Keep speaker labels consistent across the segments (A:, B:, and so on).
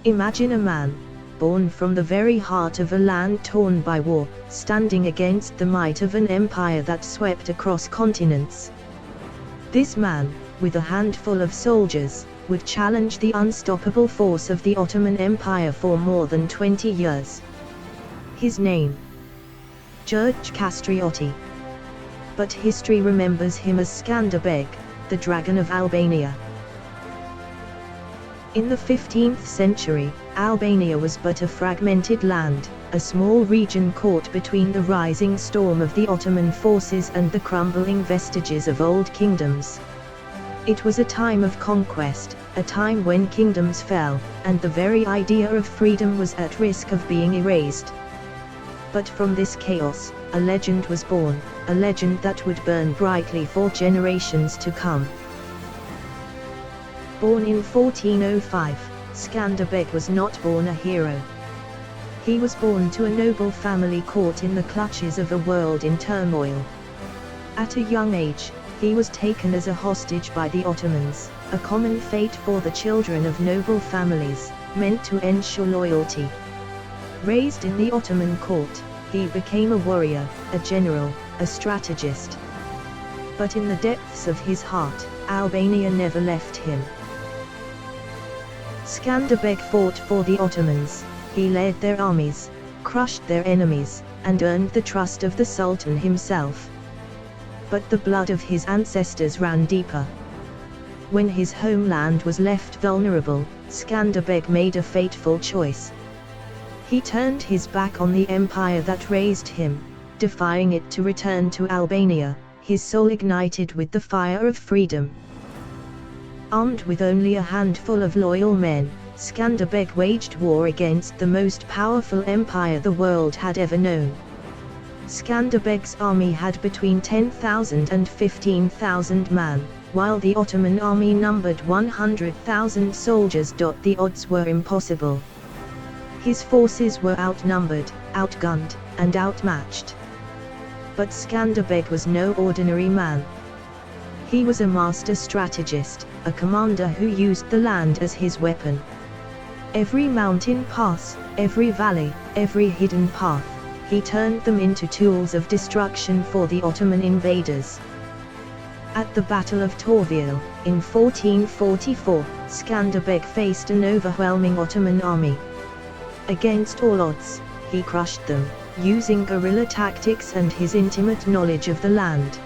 A: Imagine a man, born from the very heart of a land torn by war, standing against the might of an empire that swept across continents. This man, with a handful of soldiers, would challenge the unstoppable force of the Ottoman Empire for more than 20 years. His name? George Castriotti. But history remembers him as Skanderbeg, the Dragon of Albania. In the 15th century, Albania was but a fragmented land, a small region caught between the rising storm of the Ottoman forces and the crumbling vestiges of old kingdoms. It was a time of conquest, a time when kingdoms fell, and the very idea of freedom was at risk of being erased. But from this chaos, a legend was born, a legend that would burn brightly for generations to come. Born in 1405, Skanderbeg was not born a hero. He was born to a noble family caught in the clutches of a world in turmoil. At a young age, he was taken as a hostage by the Ottomans, a common fate for the children of noble families, meant to ensure loyalty. Raised in the Ottoman court, he became a warrior, a general, a strategist. But in the depths of his heart, Albania never left him. Skanderbeg fought for the Ottomans, he led their armies, crushed their enemies, and earned the trust of the Sultan himself. But the blood of his ancestors ran deeper. When his homeland was left vulnerable, Skanderbeg made a fateful choice. He turned his back on the empire that raised him, defying it to return to Albania, his soul ignited with the fire of freedom. Armed with only a handful of loyal men, Skanderbeg waged war against the most powerful empire the world had ever known. Skanderbeg's army had between 10,000 and 15,000 men, while the Ottoman army numbered 100,000 soldiers. The odds were impossible. His forces were outnumbered, outgunned, and outmatched. But Skanderbeg was no ordinary man. He was a master strategist, a commander who used the land as his weapon. Every mountain pass, every valley, every hidden path, he turned them into tools of destruction for the Ottoman invaders. At the Battle of Torville, in 1444, Skanderbeg faced an overwhelming Ottoman army. Against all odds, he crushed them, using guerrilla tactics and his intimate knowledge of the land.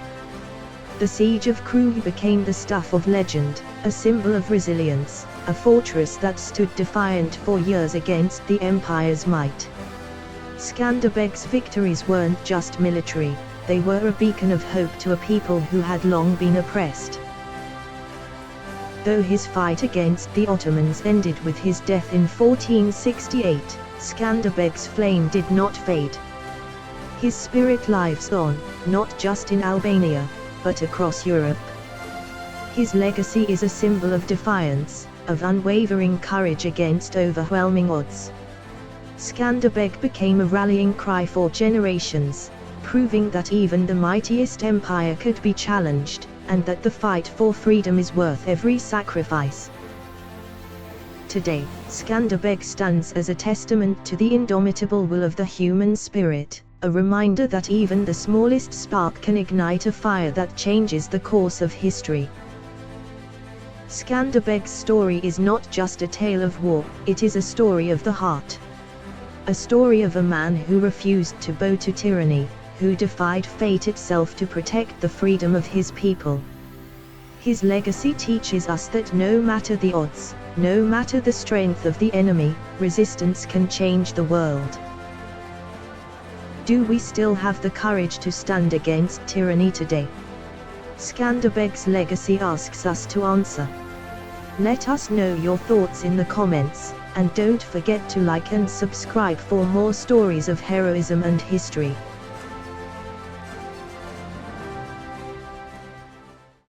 A: The siege of Krug became the stuff of legend, a symbol of resilience, a fortress that stood defiant for years against the empire's might. Skanderbeg's victories weren't just military, they were a beacon of hope to a people who had long been oppressed. Though his fight against the Ottomans ended with his death in 1468, Skanderbeg's flame did not fade. His spirit lives on, not just in Albania, but across Europe. His legacy is a symbol of defiance, of unwavering courage against overwhelming odds. Skanderbeg became a rallying cry for generations, proving that even the mightiest empire could be challenged, and that the fight for freedom is worth every sacrifice. Today, Skanderbeg stands as a testament to the indomitable will of the human spirit, a reminder that even the smallest spark can ignite a fire that changes the course of history. Skanderbeg's story is not just a tale of war, it is a story of the heart. A story of a man who refused to bow to tyranny, who defied fate itself to protect the freedom of his people. His legacy teaches us that no matter the odds, no matter the strength of the enemy, resistance can change the world. Do we still have the courage to stand against tyranny today? Skanderbeg's legacy asks us to answer. Let us know your thoughts in the comments, and don't forget to like and subscribe for more stories of heroism and history.